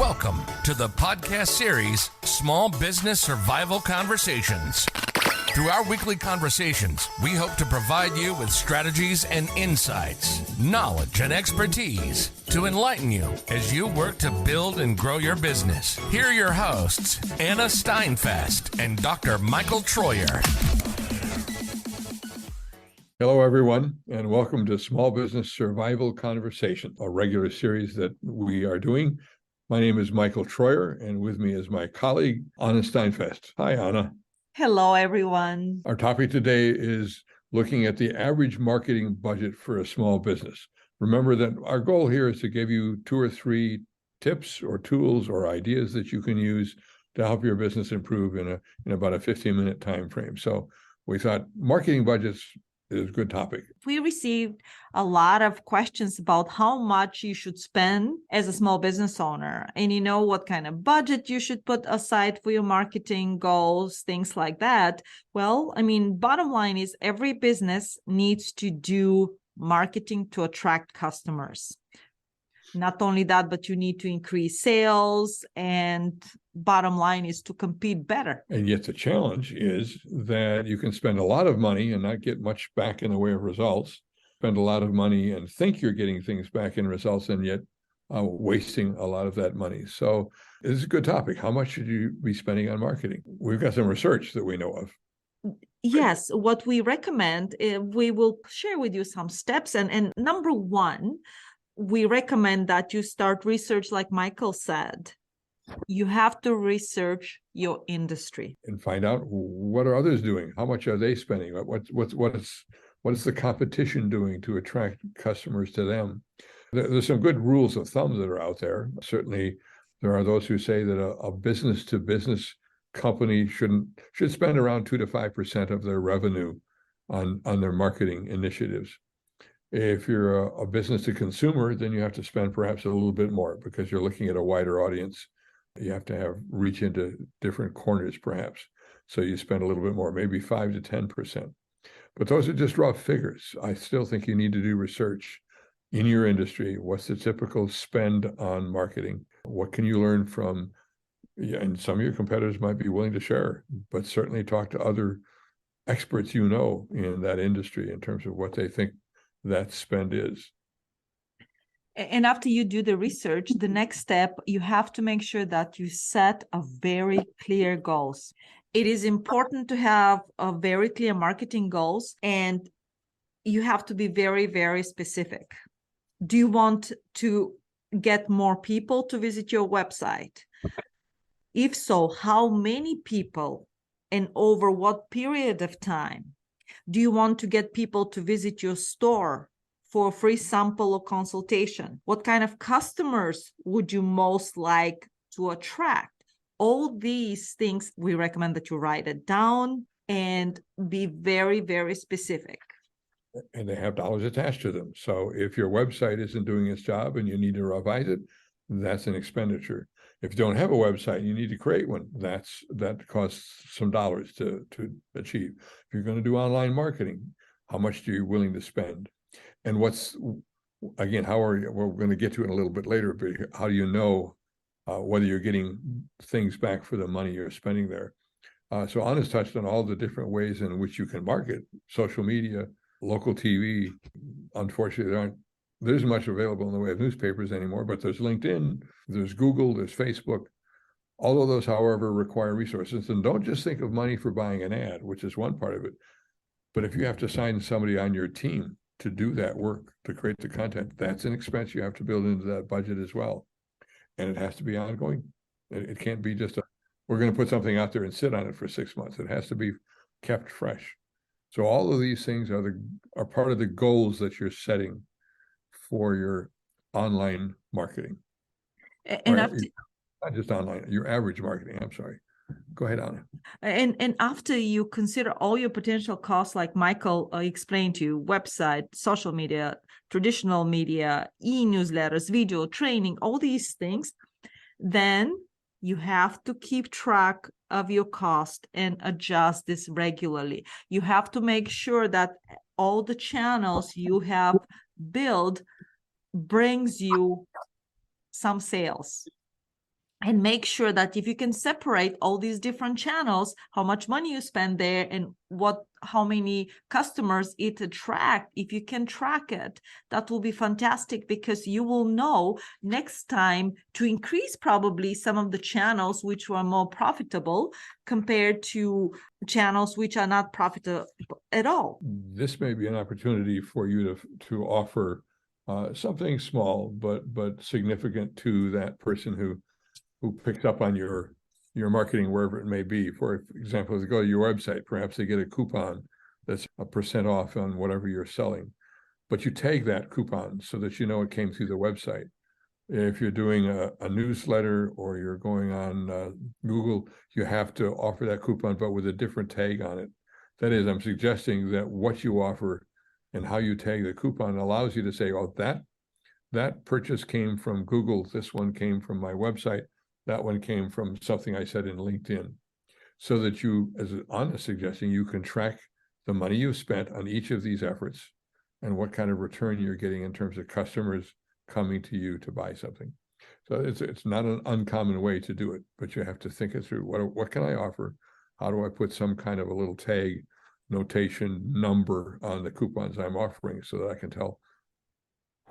Welcome to the podcast series, Small Business Survival Conversations. Through our weekly conversations, we hope to provide you with strategies and insights, knowledge and expertise to enlighten you as you work to build and grow your business. Here are your hosts, Anna Steinfest and Dr. Micheal Troyer. Hello, everyone, and welcome to Small Business Survival Conversation, a regular series that we are doing. My name is Micheal Troyer, and with me is my colleague, Anna Steinfest. Hi, Anna. Hello, everyone. Our topic today is looking at the average marketing budget for a small business. Remember that our goal here is to give you 2 or 3 tips or tools or ideas that you can use to help your business improve in about a 15-minute time frame. So we thought marketing budgets is a good topic. We received a lot of questions about how much you should spend as a small business owner, and what kind of budget you should put aside for your marketing goals, things like that. Well, bottom line is every business needs to do marketing to attract customers. Not only that, but you need to increase sales, and bottom line is to compete better. And yet the challenge is that you can spend a lot of money and not get much back in the way of results, spend a lot of money and think you're getting things back in results, and yet wasting a lot of that money. So this is a good topic. How much should you be spending on marketing? We've got some research that we know of. Yes, what we recommend, we will share with you some steps. And number one, we recommend that you start research, like Micheal said. You have to research your industry and find out what are others doing. How much are they spending? What is the competition doing to attract customers to them? There's some good rules of thumb that are out there. Certainly, there are those who say that a business-to-business company should spend around 2 to 5% of their revenue on their marketing initiatives. If you're a business to consumer, then you have to spend perhaps a little bit more because you're looking at a wider audience. You have to reach into different corners, perhaps. So you spend a little bit more, maybe 5 to 10%. But those are just rough figures. I still think you need to do research in your industry. What's the typical spend on marketing? What can you learn from? And some of your competitors might be willing to share, but certainly talk to other experts in that industry in terms of what they think that spend is. And after you do the research, the next step, you have to make sure that you set a very clear goals. It is important to have a very clear marketing goals, and you have to be very, very specific. Do you want to get more people to visit your website? If so, how many people and over what period of time? Do you want to get people to visit your store for a free sample or consultation? What kind of customers would you most like to attract? All these things, we recommend that you write it down and be very, very specific. And they have dollars attached to them. So if your website isn't doing its job and you need to revise it, that's an expenditure. If you don't have a website, you need to create one. That costs some dollars to achieve. If you're going to do online marketing, how much are you willing to spend? And we're going to get to it a little bit later, but how do you know whether you're getting things back for the money you're spending there? So Anna's touched on all the different ways in which you can market: social media, local TV. Unfortunately, there isn't much available in the way of newspapers anymore, but there's LinkedIn, there's Google, there's Facebook. All of those, however, require resources. And don't just think of money for buying an ad, which is one part of it. But if you have to assign somebody on your team to do that work, to create the content, that's an expense you have to build into that budget as well. And it has to be ongoing. It can't be just we're going to put something out there and sit on it for 6 months. It has to be kept fresh. So all of these things are part of the goals that you're setting for your online marketing. And not just online, your average marketing. I'm sorry. Go ahead, Anna. And after you consider all your potential costs, like Micheal explained to you, website, social media, traditional media, e-newsletters, video, training, all these things, then you have to keep track of your cost and adjust this regularly. You have to make sure that all the channels you have built brings you some sales. And make sure that if you can separate all these different channels, how much money you spend there and how many customers it attract, if you can track it, that will be fantastic, because you will know next time to increase probably some of the channels which were more profitable compared to channels which are not profitable at all. This may be an opportunity for you to offer something small but significant to that person who picks up on your marketing wherever it may be. For example, if they go to your website, perhaps they get a coupon that's 1% off on whatever you're selling, but you tag that coupon so that you know it came through the website. If you're doing a newsletter or you're going on Google, you have to offer that coupon, but with a different tag on it. That is, I'm suggesting that what you offer and how you tag the coupon allows you to say, oh, that purchase came from Google, this one came from my website, that one came from something I said in LinkedIn, so that you, as Anna is suggesting, you can track the money you've spent on each of these efforts and what kind of return you're getting in terms of customers coming to you to buy something. So it's not an uncommon way to do it, but you have to think it through. What can I offer? How do I put some kind of a little tag, notation, number on the coupons I'm offering so that I can tell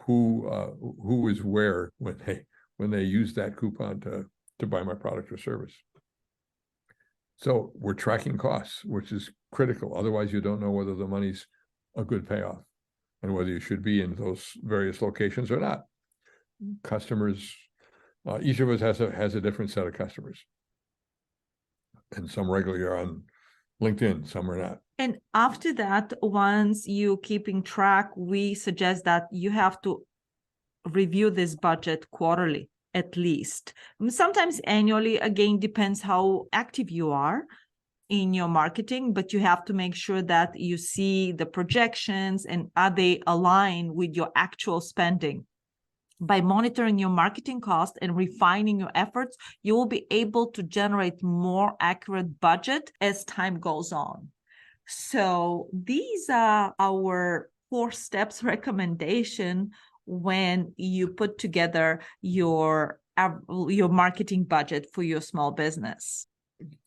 who is where when they use that coupon to buy my product or service. So we're tracking costs, which is critical. Otherwise, you don't know whether the money's a good payoff and whether you should be in those various locations or not. Customers, each of us has a different set of customers. And some regularly are on LinkedIn, some are not. And after that, once you're keeping track, we suggest that you have to review this budget quarterly, at least. Sometimes annually, again, depends how active you are in your marketing, but you have to make sure that you see the projections and are they aligned with your actual spending. By monitoring your marketing cost and refining your efforts, you will be able to generate more accurate budget as time goes on. So these are our 4 steps recommendation when you put together your marketing budget for your small business.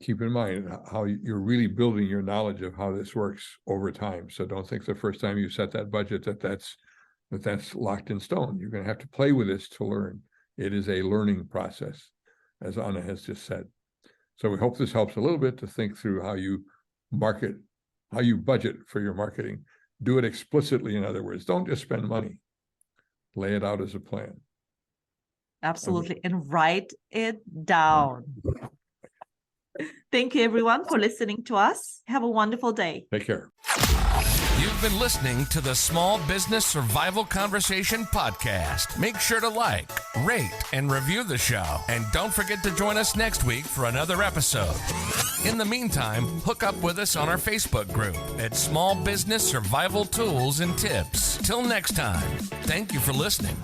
Keep in mind how you're really building your knowledge of how this works over time. So don't think the first time you set that budget that's locked in stone. You're going to have to play with this to learn. It is a learning process, as Anna has just said. So we hope this helps a little bit to think through how you budget for your marketing. Do it explicitly, in other words. Don't just spend money. Lay it out as a plan. Absolutely. And write it down. Thank you, everyone, for listening to us. Have a wonderful day. Take care. You've been listening to the Small Business Survival Conversation podcast. Make sure to like, rate, and review the show. And don't forget to join us next week for another episode. In the meantime, hook up with us on our Facebook group at Small Business Survival Tools and Tips. Till next time, thank you for listening.